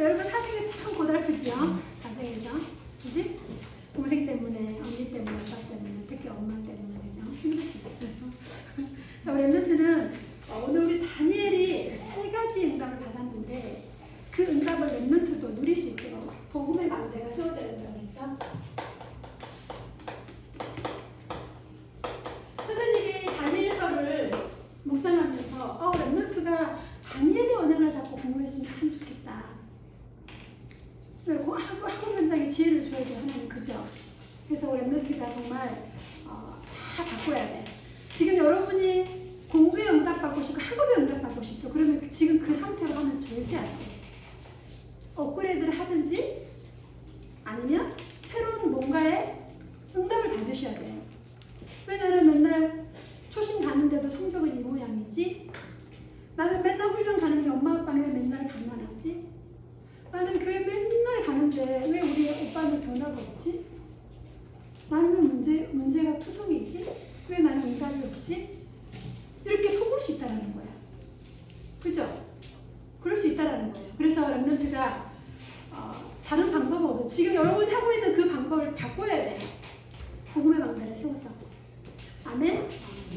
여러분 사는 게 참 고달프지요. 가정에서. 그지? 동생 때문에, 언니 때문에, 아빠 때문에, 특히 엄마 때문에, 그죠? 힘들 수 있어요. 자, 우리 랩런트는 오늘 우리 다니엘이 3가지 응답을 받았는데 그 응답을 랩런트도 누릴 수 있도록 복음의 망대가 세워져야 된다고 했죠. 선생님이 다니엘서를 묵상하면서 랩런트가 다니엘의 언약을 잡고 공부했으면 참 좋겠다. 학원 현장에 지혜를 줘야죠. 하나님 그죠? 그래서 랩런트가 정말 다 바꿔야 돼. 지금 여러분이 공부에 응답받고 싶고 학업에 응답받고 싶죠. 그러면 지금 그 상태로 하면 절대 안 돼. 업그레이드를 하든지 아니면 새로운 뭔가에 응답을 받으셔야 돼요. 왜 나는 맨날 초심 가는데도 성적은 이 모양이지? 나는 맨날 훈련 가는데 엄마 아빠는 왜 맨날 가난하지? 나는 교회 맨날 가는데 왜 우리 오빠는 변화가 없지? 나는 왜 문제가 투성이지? 왜 나는 응답이 없지? 이렇게 속을 수 있다는 거야. 그죠? 그럴 수 있다는 거예요. 그래서 랩런트가 다른 방법은 없어요. 지금 여러분이 하고 있는 그 방법을 바꿔야 돼. 복음의 망대를 세워서. 아멘?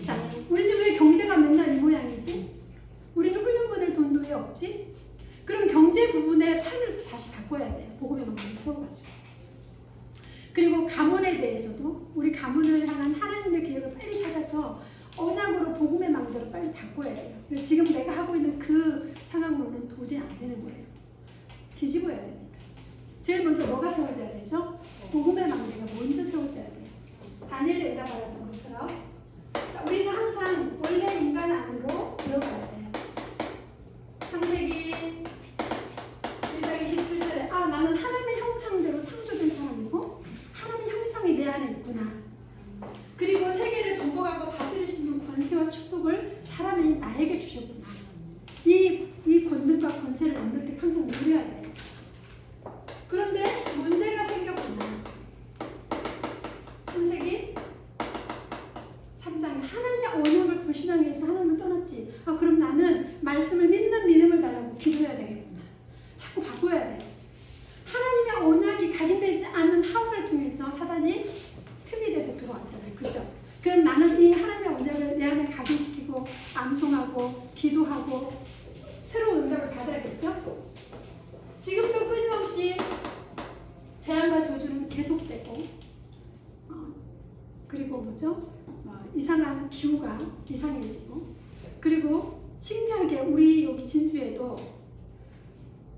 자, 우리 집 왜 경제가 맨날 이 모양이지? 우리는 훈련 보낼 돈도 왜 없지? 그럼 경제 부분의 판을 다시 바꿔야 돼요. 복음의 망대를 세워가지고. 그리고 가문에 대해서도 우리 가문을 향한 하나님의 계획을 빨리 찾아서 언약으로 복음의 망대로 빨리 바꿔야 돼요. 지금 내가 하고 있는 그 상황으로는 도저히 안 되는 거예요. 뒤집어야 됩니다. 제일 먼저 뭐가 세워져야 되죠? 복음의 망대가 먼저 세워져야 돼요. 다니엘이 응답받았던 것처럼. 자, 우리는 항상 원래 인간 안으로 들어가야 돼요. 창세기 1장 27절에 나는 하나님의 형상대로 창조된 사람이고 하나님의 형상이 내 안에 있구나. 그리고 세계를 정복하고 다스릴 수 있는 권세와 축복을 사람이 나에게 주셨구나. 이 권능과 권세를 얻는 때 항상 누려야 돼요. 그런데 문제가 생겼구나. 창세기 3장에 하나님의 언약을 불신앙해서 하나님을 떠났지. 그럼 나는 말씀을 믿는 믿음을 달라고 기도해야 되겠구나. 자꾸 바꿔야 돼. 하나님의 언약이 각인되지 않는 하와를 통해서 사단이 틈이 돼서 들어왔잖아요. 그죠? 그럼 나는 이 하나님의 언약을 내 안에 각인시키고 암송하고 기도하고 새로운 응답을 받아야겠죠? 지금도 끊임없이 재앙과 저주는 계속되고 그리고 뭐죠? 이상한 기후가 이상해지고 그리고 신기하게 우리 여기 진주에도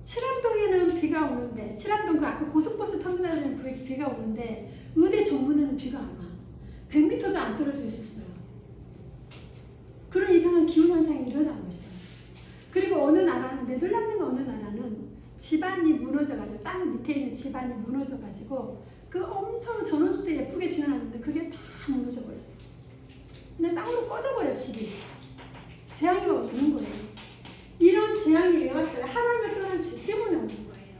칠암동에는 비가 오는데 칠암동 그 앞에 고속버스 터미널에는 비가 오는데 의대 정문에는 비가 안 와. 100m도 안 떨어져 있었어요. 그런 이상한 기후현상이 일어나고 있어요. 그리고 어느 나라는 네덜란드 어느 나라는 지반이 무너져가지고 땅 밑에 있는 지반이 무너져가지고 그 엄청 전원주 때 예쁘게 지어놨는데 그게 다 무너져 버렸어요. 근데 땅으로 꺼져버려 집이. 재앙이 오는 거예요. 이런 재앙이 왜 왔어요? 하나님을 떠난 죄 때문에 오는 거예요.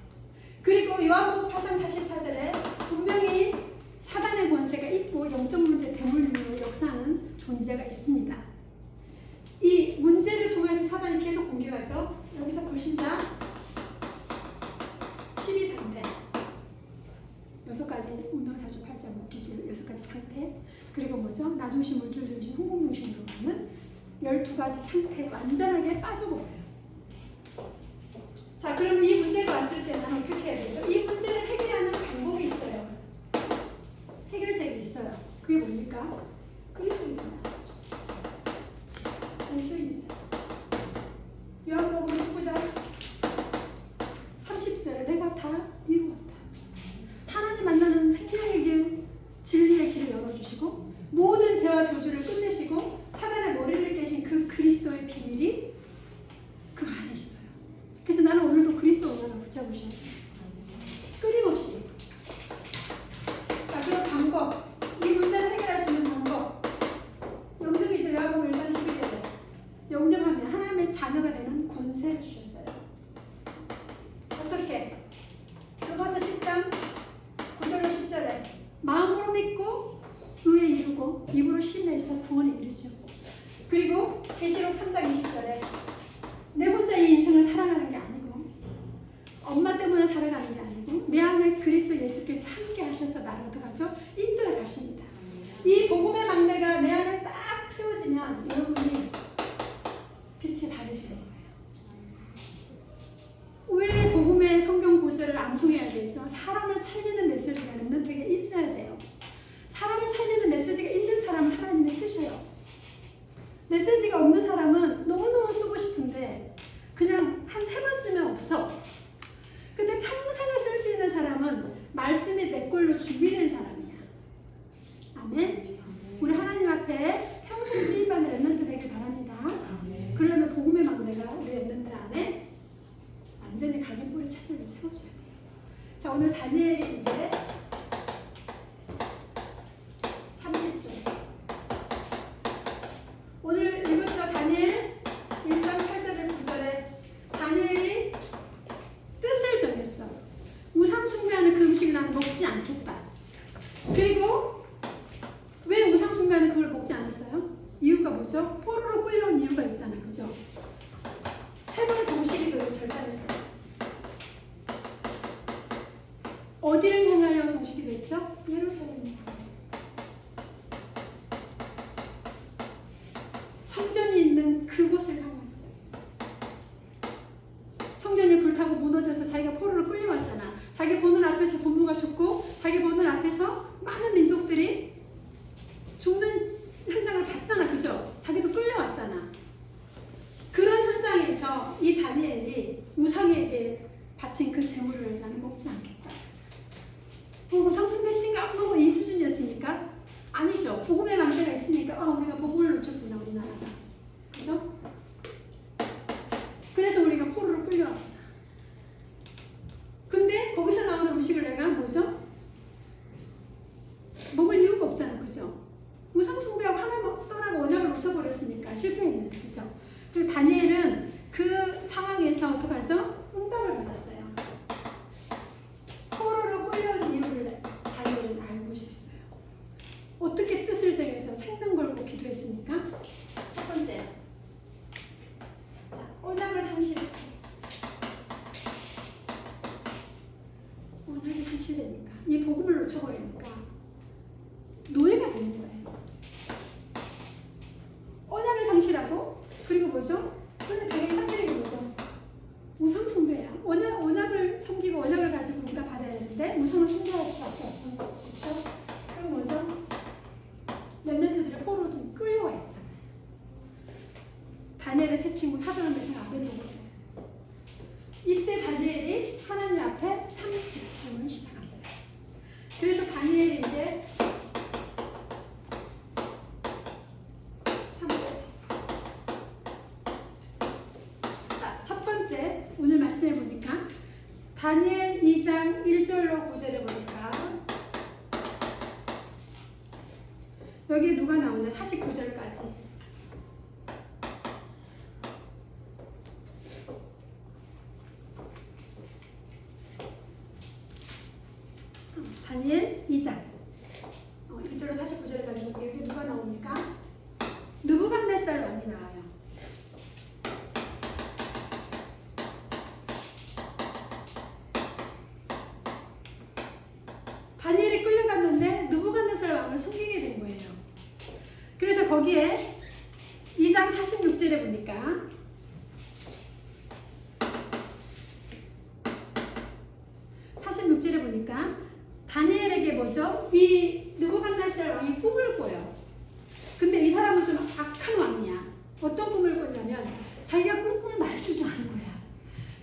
그리고 요한복음 8장 44절에 분명히 사단의 권세가 있고 영적 문제 대물림으로 역사하는 존재가 있습니다. 이 문제를 통해서 사단이 계속 공격하죠. 여기서 불신자 12상태 6가지 운명사주 8자 목기질 6가지 상태 그리고 뭐죠? 나중심, 물질중심, 흥공중심으로 가는 12가지 상태에 완전하게 빠져버려요. 자, 그럼 이 문제가 왔을 때 나는 어떻게 해야 되죠? 이 문제를 해결하는 방법이 있어요. 해결책이 있어요. 그게 뭡니까? 그리스도입니다. 예수입니다. 요한복음 19장 30절에 내가 다 이루었다. 하나님 만나는 생명의 길, 진리의 길을 열어주시고 모든 죄와 저주를 끝내시고 사단의 머리를 깨신 그 그리스도의 비밀이 그 안에 있어요. 그래서 나는 오늘도 그리스도 언약을 붙잡으셔야 돼요. 끊임없이. 자, 그럼 방법. 이 문제를 해결할 수 있는 방법. 영접이죠. 요한복음 1장 12절에. 영접하면 하나님의 자녀가 되는 권세를 주셨어요. 어떻게? 로마서 10장 9절로 10절에 마음으로 믿고 의에 이루고 입으로 신뢰해서 구원에 이르죠. 그리고 계시록 3장 20절에 내 혼자 이 인생을 살아가는 게 아니고 엄마 때문에 왜 복음의 성경 구절을 암송해야 되죠? 사람을 살리는 메시지가 렘넌트에게 있어야 돼요. 사람을 살리는 메시지가 있는 사람은 하나님이 쓰셔요. 메시지가 없는 사람은 너무너무 쓰고 싶은데 그냥 한 3번 쓰면 없어. 근데 평생을 쓸 수 있는 사람은 말씀이 내 걸로 준비된 사람이야. 아멘? 우리 하나님 앞에 평생 쓰임받는 렘넌트 되길 바랍니다. 그러려면 복음의 막내가 우리 렘넌트 안에 완전히 각인뿌리 찾아서 세워줘야 돼요. 자, 오늘 다니엘이 이제 30절. 오늘 읽었죠? 다니엘 1장 8절에 9절에 다니엘이 뜻을 정했어. 우상 숭배하는 그 음식을 나는 먹지 않겠다. 그리고 왜 우상 숭배하는 그걸 먹지 않았어요? 이유가 뭐죠? 포로로 끌려온 이유가 있잖아요. 그죠? 3번 정식이 그걸 결단했어요. 어디를 향하여 정식이 됐죠? 예루살렘입니다. 성전이 있는 그곳을 향하여. 성전이 불타고 무너져서 자기가 포로로 끌려왔잖아. 자기 보는 앞에서 부모가 죽고 자기 보는 앞에서 많은 민족들이 죽는 현장을 봤잖아. 그죠? 자기도 끌려왔잖아. 그런 현장에서 이 다니엘이 우상에게 바친 그 재물을 나는 먹지 않겠다. 우상 숭배신가? 이 수준이었습니까? 아니죠. 복음의 망대가 있으니까 우리가 복음을 놓쳤구나 우리나라가. 그죠? 그래서 우리가 포로로 끌려왔구나. 근데 거기서 나오는 음식을 내가 뭐죠? 먹을 이유가 없잖아. 그죠? 우상 숭배하고 하나님 떠나고 언약을 놓쳐버렸으니까 실패했는데. 그죠? 그리고 다니엘은 그 상황에서 어떡하죠? 응답을 받았어요. 포로로 끌려온 이유를 다니엘은 알고 있었어요. 어떻게 뜻을 정해서 생명 걸고 기도했습니까? 첫 번째, 언약을 상실했고, 언약이 상실되니까 이 복음을 놓쳐버리니까 노예가 되는 거예요. 언약을 상실하고, 그리고 뭐죠? 근데 되게 상실한 게 뭐죠? 우상 숭배야. 언약을 섬기고 언약을 가지고 우리가 받아야 되는데 우상을 숭배할 수밖에 없죠. 그렇죠? 그리고 뭐죠? 렘넌트들이 포로로 좀 끌려와 있잖아요. 다니엘의 세 친구 사드락메삭 아베드고로. 이때 다니엘이 하나님 앞에 3집중을 시작합니다. 그래서 다니엘이 이제 3절. 첫 번째 오늘 말씀해 보니까 다니엘 2장 1절로 9절에 보니까 여기에 누가 나오냐? 49절까지. 다니엘 2장 1절로 49절까지 여기 누가 나옵니까? 느부갓네살 왕이 나와요. 다니엘이 끌려갔는데 느부갓네살 왕을 섬기게 된 거예요. 그래서 거기에 2장 46절에 보니까 다니엘에게 뭐죠? 이 느부갓네살 왕이 꿈을 꿔요. 근데 이 사람은 좀 악한 왕이야. 어떤 꿈을 꿨냐면 자기가 꾼 꿈을 말해주지 않은 거야.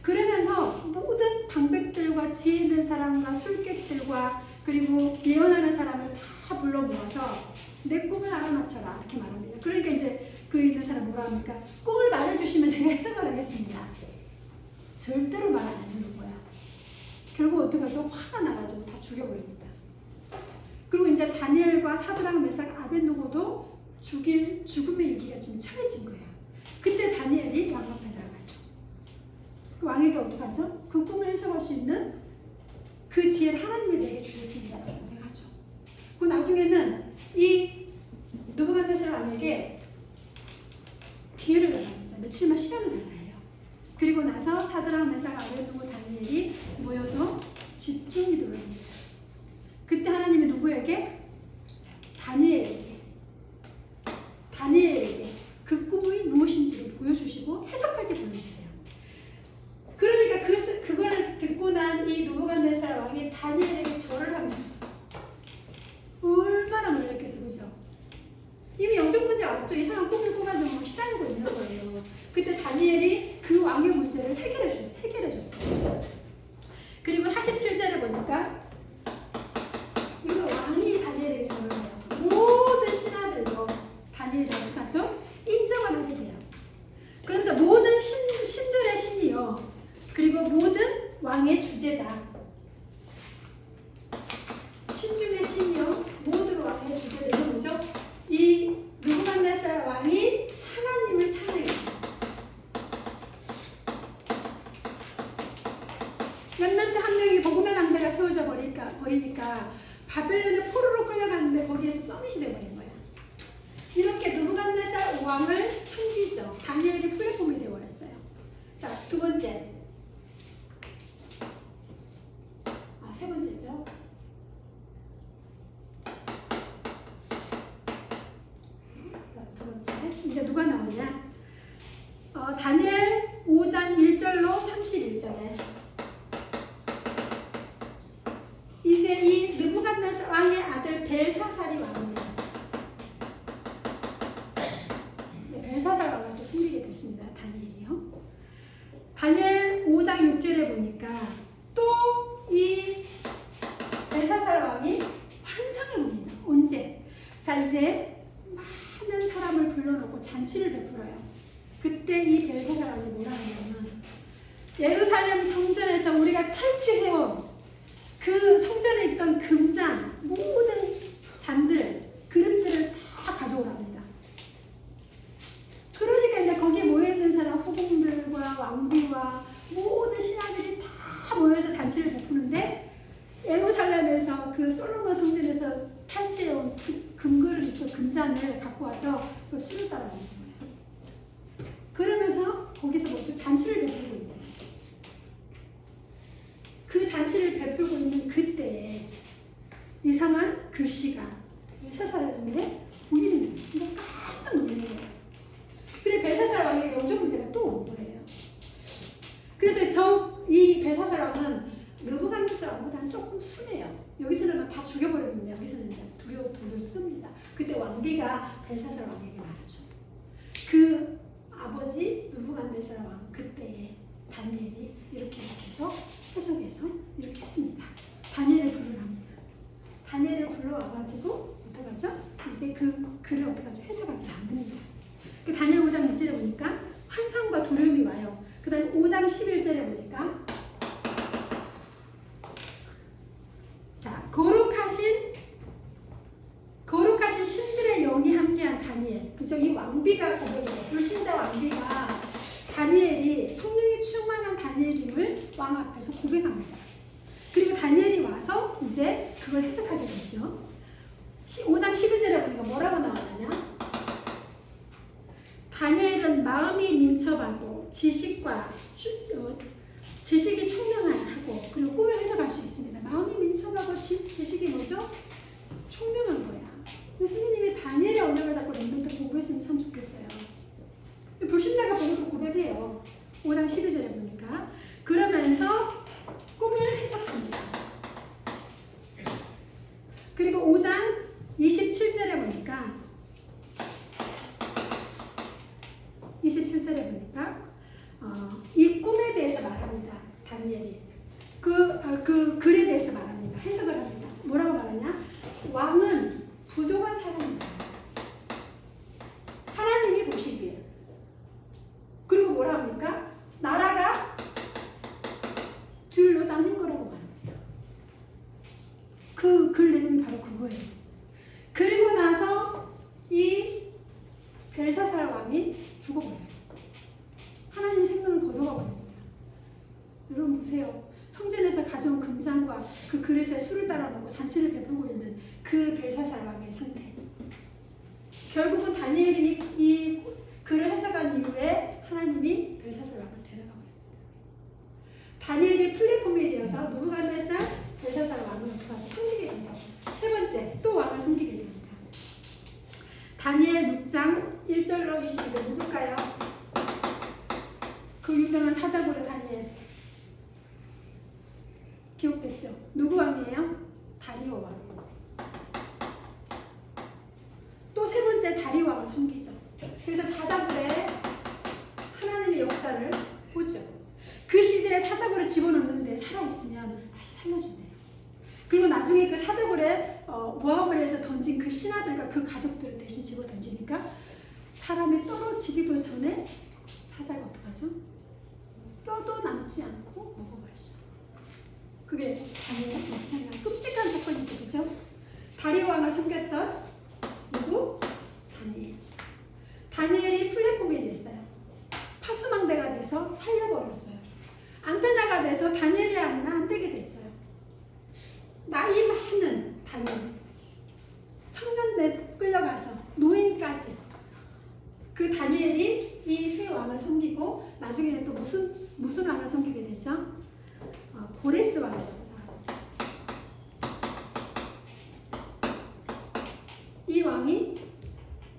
그러면서 모든 방백들과 지혜 있는 사람과 술객들과 그리고 예언하는 사람을 다 불러 모아서 내 꿈을 알아맞혀라 이렇게 말합니다. 그러니까 이제 그 있는 사람 뭐라 합니까? 꿈을 말해주시면 제가 해석을 하겠습니다. 절대로 말 안 해주는 거야. 결국 어떻게 하죠? 화가 나가지고 다 죽여버립니다. 그리고 이제 다니엘과 사드락 메삭 아벳느고도 죽음의 위기가 지금 처해진 거야. 그때 다니엘이 왕 앞에 나가죠. 그 왕에게 어떡하죠? 그 꿈을 해석할 수 있는 그 지혜를 하나님이 내게 주셨습니다라고 고백하죠. 그 나중에는 이 느부갓네살 왕에게 기회를 달랍니다. 며칠만 시간을 달라요. 그리고 나서 사드락 메삭 아벳느고 다니엘이 모여서 집중기도를 합니다. 그때 하나님이 누구에게? 다니엘에게 그 꿈이 무엇인지를 보여주시고 해석까지 보여주세요. 그러니까 그리고 모든 왕의 주제다. 신 중에 신이요. 모든 왕의 주제다. 이건 뭐죠? 이 느부갓네살 왕이 하나님을 찬양합니다. 렘넌트 한 명이 복음의 낭대가 세워져 버리니까 바벨론의 포로로 끌려갔는데 거기에서 서밋이 돼버린 거야. 이렇게 느부갓네살 왕을 섬기죠. 다니엘이 플랫폼이 되어버렸어요. 자, 두 번째. 세 번째죠. 두 번째. 이제 누가 나오냐? 다니엘 5장 1절로 31절에 이제 이 느부갓네살 왕의 아들 벨사살이 왕입니다. 네, 벨사살 왕을 또 섬기게 됐습니다. 다니엘이요. 다니엘 5장 6절에 보니까 또 이 벨사살 왕이 환상을 봅니다. 언제? 자, 이제 많은 사람을 불러놓고 잔치를 베풀어요. 그때 이 벨사살 왕이 뭐라 하냐면 예루살렘 성전에서 우리가 탈취해온 그 성전에 있던 금잔, 모든 잔들, 그릇들을 다 가져오랍니다. 그러니까 이제 거기에 모여있는 사람, 후궁들과 왕비와 모든 신하들이 다 모여서 잔치를 베푸는데 예루살렘에서 그 솔로몬 성전에서 탈취해온 금그릇 있죠. 금잔을 갖고 와서 그 술을 따라 먹는 거예요. 그러면서 거기서 먼저 잔치를 베풀고 있는 거예요. 그 잔치를 베풀고 있는 그때에 이상한 글씨가 벨사살 눈에 보이는 거예요. 이거 깜짝 놀라는 거예요. 그래 벨사살 왕에게 영적 문제가 또 온 거예요. 그래서 이 벨사살 왕은 느부갓네살 왕보다는 조금 순해요. 여기서는 다 죽여버렸는데 여기서는 이제 두려워 뜹니다. 그때 왕비가 벨사살 왕에게 말하죠. 그 아버지 느부갓네살 왕 그때에 다니엘이 이렇게 해서 해석해서 이렇게 했습니다. 다니엘을 불러랍니다. 다니엘을 불러와가지고 어떡하죠? 이제 그 글을 어떡하죠? 해석하기 만듭니다. 그 다니엘 5장 6절에 보니까 환상과 두려움이 와요. 그 다음에 5장 11절에 보니까 자, 거룩하신 신들의 영이 함께한 다니엘. 그죠? 이 왕비가 고백해요. 불신자 왕비가 다니엘이 성령이 충만한 다니엘임을 왕 앞에서 고백합니다. 그리고 다니엘이 와서 이제 그걸 해석하게 되죠. 5장 11절에 보니까 뭐라고 나오느냐? 다니엘은 마음이 민첩하고 지식이 총명하고 그리고 꿈을 해석할 수 있습니다. 마음이 민첩하고 지식이 뭐죠? 총명한 거야. 선생님이 다니엘의 언약을 잡고 렘넌트 공부했으면 참 좋겠어요. 불신자가 보고도 고백해요. 5장 12절에 보니까. 그러면서 꿈을 해석합니다. 그리고 5장 27절에 보니까 이 꿈에 대해서 말합니다. 다니엘이. 그 글에 대해서 말합니다. 해석을 합니다. 뭐라고 말하냐? 왕은 부족한 사람입니다. 하나님이 보시기에. 그리고 뭐라 합니까? 나라가 둘로 나뉜 거라고 말합니다. 그 글 내용이 바로 그거예요. 그리고 나서 이 벨사살 왕이 죽어버려요. 하나님 생명을 거둬가 버립니다. 여러분 보세요. 성전에서 가져온 금잔과 그 그릇에 술을 따라 먹고 잔치를 베풀고 있는 그 벨사살 왕의 상태. 결국은 다니엘이 이 글을 해석한 이후에 하나님이 벨사살 왕을 데려가 버립니다. 다니엘이 플랫폼이 되어서 느부갓네살 벨사살 왕을 어떡하죠? 섬기게 되죠. 세 번째, 또 왕을 섬기게 됩니다. 다니엘 6장 1절로 22절 누굴까요? 그 유명한 사자굴의 다니엘. 기억됐죠? 누구 왕이에요? 다리오 왕. 또 세 번째 다리오 왕을 섬기죠. 그래서 사자굴에 하나님의 역사를 보죠. 그 시대에 사자굴에 집어넣는데 살아있으면 다시 살려준대요. 그리고 나중에 그 사자굴에 모함을 해서 던진 그 신하들과 그 가족들을 대신 집어 던지니까 사람이 떨어지기도 전에 사자가 어떡하죠? 뼈도 남지 않고 먹어버렸어요. 그게 다니엘의 굉장히 끔찍한 사건이죠. 그죠? 다리오 왕을 섬겼던 누구? 다니엘. 다니엘이 플랫폼이 됐어요. 파수망대가 돼서 살려버렸어요. 안테나가 돼서 다니엘이 아니면 안 되게 됐어요. 나이 많은 다니엘. 청년대 끌려가서 노인까지 그 다니엘이 이 세 왕을 섬기고 나중에는 또 무슨 왕을 섬기게 되죠? 고레스 왕입니다. 이 왕이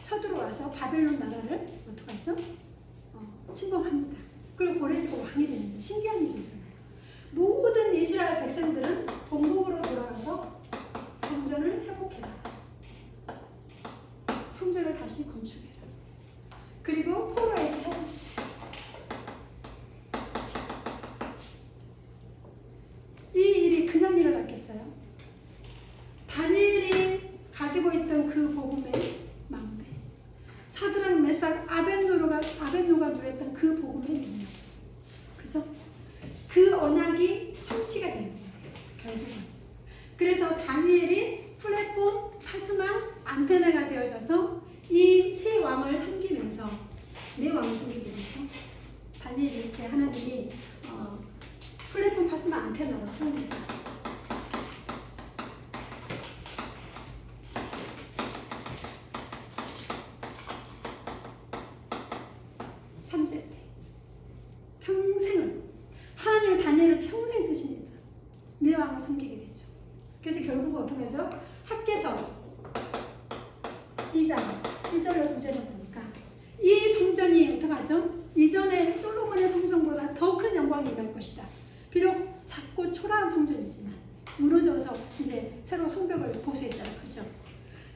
쳐들어와서 바벨론 나라를 어떡하죠? 침범합니다. 그리고 고레스가 왕이 되는데 신기한 일이 일어나요. 모든 이스라엘 백성들은 본국으로 돌아가서 성전을 회복해라. 성전을 다시 건축해라. 그리고 포로에서 해라. 이 일이 그냥 일어났겠어요? 다니엘이 가지고 있던 그 복음의 망대, 사드락 메삭 아벳노가 누렸던 그 복음의 능력, 그죠? 그 언약이 성취가 되는 거예요. 결국은. 그래서 다니엘이 플랫폼, 파수망, 안테나가 되어져서 이 세 왕을 섬기면서 네 왕을 섬기게 되죠. 다니엘이 이렇게 하나님이 플랫폼, 파수망, 안테나로 섬깁니다. 3세대. 평생을 하나님의 다니엘을 평생 쓰십니다. 네 왕을 섬기게 되죠. 그래서 결국은 어떻게 하죠? 학개서 2장 1절로 9절을 보니까 이 성전이 어떻게 하죠? 이전에 솔로몬의 성전보다 더 큰 영광이 임할 것이다. 비록 작고 초라한 성전이지만 무너져서 이제 새로 성벽을 보수했잖아요. 그죠?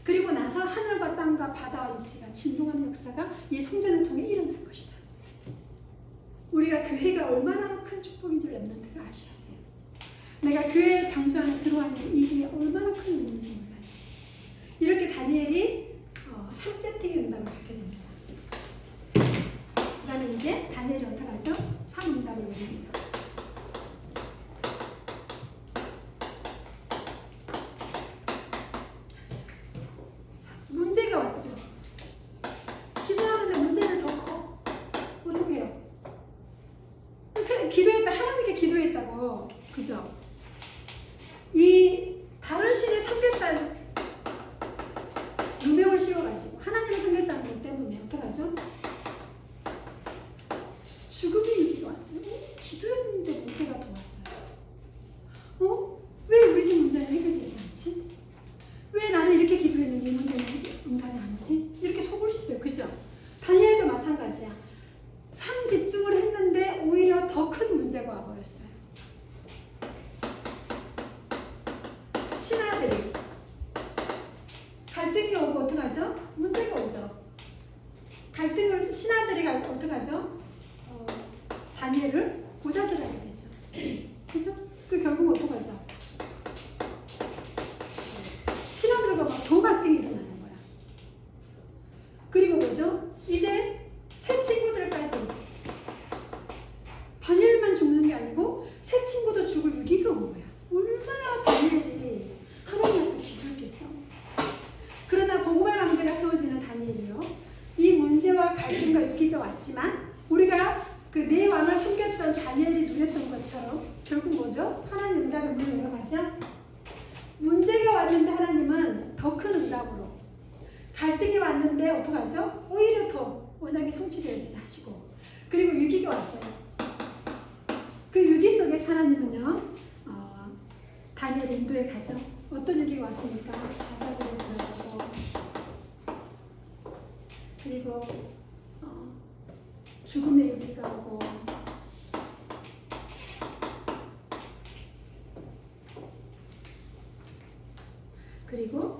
그리고 나서 하늘과 땅과 바다와 육지가 진동하는 역사가 이 성전을 통해 일어날 것이다. 우리가 교회가 얼마나 큰 축복인지를 렘넌트가 아셔야 돼요. 내가 교회 방주 안에 들어와 있는 일이 얼마나 큰 의미인지 몰라요. 이렇게 다니엘이 3세팅의 응답을 받게 됩니다. 그 다음에 이제 다니엘이 어떻게 하죠? 3응답을 올립니다. 문제가 왔죠. 기도하는데 문제는 더 커. 어떻게 해요? 기도했다, 하나님께 기도했다고. 그죠? 이 다른 신을 섬겼다는 누명을 씌워가지고 하나님을 섬겼다는 것 때문에 어떡하죠? 죽음의 위기가 왔어요. 기도했는데 문제가 더 왔어요. 왜 우리 집 문제는 해결되지 않지? 왜 나는 이렇게 기도했는데 이 문제는 응답이 안 오지? 이렇게 속을 수 있어요. 그죠? 다니엘도 마찬가지야. 삶 집중을 했는데 오히려 더 큰 문제가 와버렸어요. 신하들이 갈등이 오고 어떡하죠? 문제가 오죠. 갈등을 신하들이 어떡하죠? 다니엘을 고자질하게 되죠. 그죠? 그 결국 어떡하죠? 신하들과 막 더 갈등이 일어나는 거야. 그리고 뭐죠? 이제 새 친구들까지 다니엘만 죽는 게 아니고 새 친구도 죽을 위기가 온 거야. 얼마나 다니엘이 하나님 앞에 기도했겠어. 그러나 복음의 망대가 세워지는 다니엘이요. 이 문제와 갈등과 위기가 왔지만 우리가 그 네 왕을 섬겼던 다니엘이 누렸던 것처럼 결국 뭐죠? 하나님 응답의 문을 열어가죠. 문제가 왔는데 하나님은 더 큰 응답으로, 갈등이 왔는데 어떡하죠? 오히려 더 원하게 성취되어지게 하시고, 그리고 위기가 왔어요. 그 위기 속에서 하나님은요, 다니엘 인도에 가죠. 어떤 위기가 왔습니까? 사자들이 들어가고, 그리고 죽음의 위기가 오고, 그리고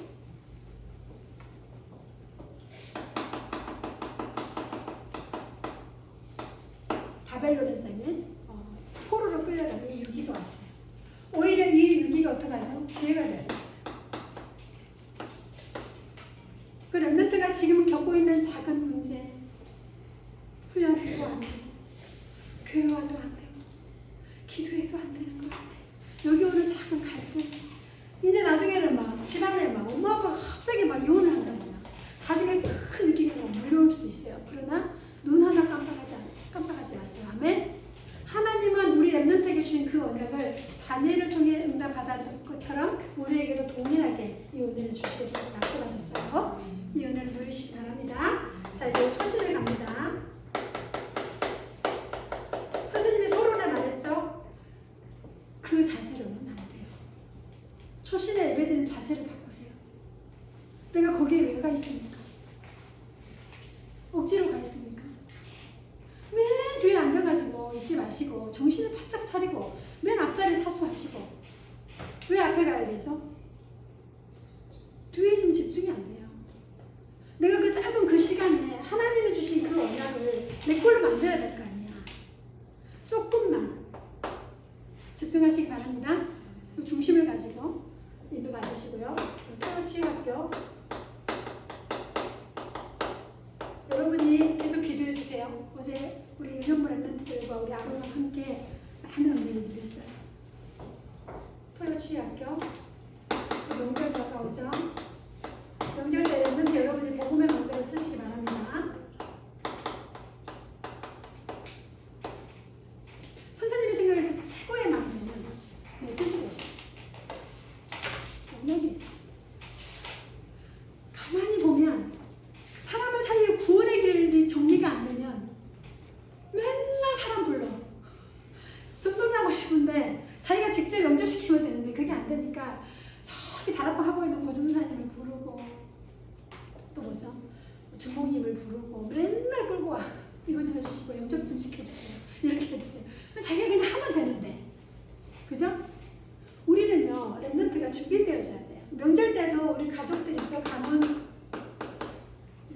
바벨론을 장에 포로로 끌려가는 이 위기가 왔어요. 오히려 이 위기가 어떡하죠? 기회가 되어졌어요. 그 렘넌트가 지금 겪고 있는 작은 문제, 훈련해도 안 되고, 교회와도 안 되고, 기도해도 안 되는 것 같아. 여기 오는 작은 갈등. 이제 나중에는 막 집안에 막 엄마 아빠가 갑자기 막 이혼을 한다거나 가정에 큰 위기가 몰려올 수도 있어요. 그러나 눈 하나 깜빡하지 마세요. 아멘. 하나님은 우리 렘넌트에게 주신 그 언약을 다니엘을 통해 응답받았던 것처럼 우리에게도 동일하게 이 은혜를 주시겠다고 약속하셨어요. 이 은혜를 누리시기 바랍니다. 자, 이제 초신을 갑니다. 선생님이 서론에 말했죠? 그 자세로는 안 돼요. 초신에 예배드리는 자세를 바꾸세요. 내가 거기에 왜 가 있습니까? 억지로 가 있습니까? 맨 뒤에 앉아가지고 있지 마시고 정신을 바짝 차리고 맨 앞자리 사수하시고 왜 앞에 가야 되죠? 뒤에 있으면 집중이 안 돼요. 내가 그 짧은 그 시간에 하나님이 주신 그 언약을 내 걸로 만들어야 될 거 아니야. 조금만 집중하시기 바랍니다. 그 중심을 가지고 인도 받으시고요. 토요치유학교 여러분이 계속 기도해 주세요. 어제 우리 유년부 렘넌트들과 우리 아론과 함께 많은 은혜를 누렸어요. 토요치유학교 명절 다가오죠. 명절 때 렘넌트 여러분이 복음의 방법을 쓰시기 바랍니다. 선생님이 생각할 최고의 방법은 메시지가 있어요. 영역이 있어요. 가만히 보면 사람을 살리고 구원의 길이 정리가 안 되면 맨날 사람 불러. 전도하고 싶은데 자기가 직접 영접시키면 되는데 그게 안 되니까 저기 다락방 하고 있는 고등사님을 부르고 또 뭐죠? 주목님을 부르고 맨날 끌고 와. 이거 좀 해주시고 영접 좀 시켜주세요. 이렇게 해주세요. 자기가 그냥 하면 되는데 그죠? 우리는요 렘넌트가 준비되어져야 돼요. 명절 때도 우리 가족들 있죠? 가문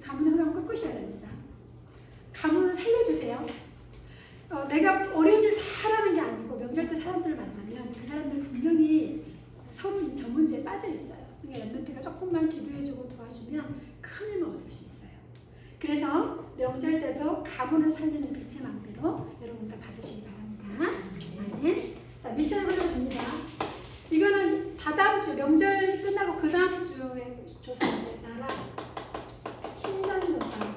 항상 꺾으셔야 됩니다. 가문을 살려주세요. 내가 어려운 일 다 하라는 게 아니고 명절 때 사람들을 만나면 그 사람들 분명히 서로 저 문제에 빠져 있어요. 그러니까 렘넌트가 조금만 기도해주고 도와주면 큰 힘을 얻을 수 있어요. 그래서 명절 때도 가문을 살리는 빛의 망대로 여러분 다 받으시기 바랍니다. 네. 자, 미션을 흘려줍니다. 이거는 다다음 주 명절 끝나고 그 다음 주에 조사하세요. 나라 신전조사.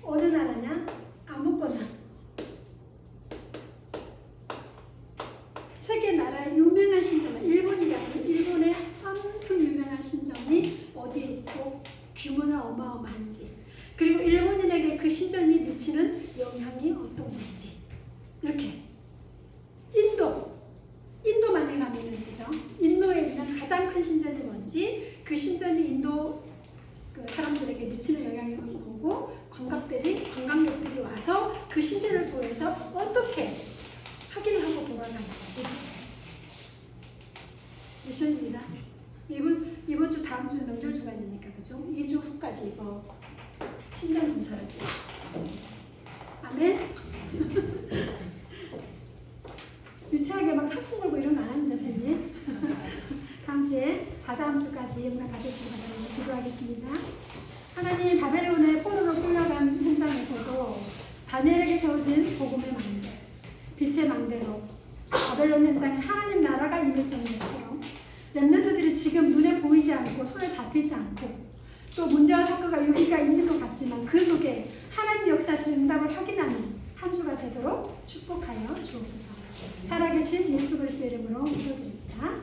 어느 나라냐? 아무거나. 세계 나라의 유명한 신전, 일본이 아니라 일본의 아무튼 유명한 신전이 어디에 있고 규모는 어마어마한지, 그리고 일본인에게 그 신전이 미치는 영향이 어떤 건지. 이렇게. 인도만에 가면은 그죠? 인도에 있는 가장 큰 신전이 뭔지, 그 신전이 인도 그 사람들에게 미치는 영향이 뭐고, 관광객들이 와서 그 신전을 통해서 어떻게 확인을 하고 돌아가는지. 미션입니다. 이번 주 다음 주 명절 주간이니까 그죠? 2주 후까지 이거 신전 검사를 해요. 아멘. 유치하게 막 상품 걸고 이런 거 안 합니다, 선생님. 다음 주에 다다음 주까지 응답 받으시기 바랍니다. 기도하겠습니다. 하나님, 바벨론의 포로로 끌려간 현장에서도 다니엘에게 세워진 복음의 망대, 빛의 망대로 바벨론 현장에 하나님 나라가 임했던 것처럼 렘넌트들이 지금 눈에 보이지 않고 손에 잡히지 않고 또 문제와 사건과 위기가 있는 것 같지만 그 속에 하나님 역사하신 응답을 확인하는 한 주가 되도록 축복하여 주옵소서. 살아계신 예수 그리스도의 이름으로 기도드립니다.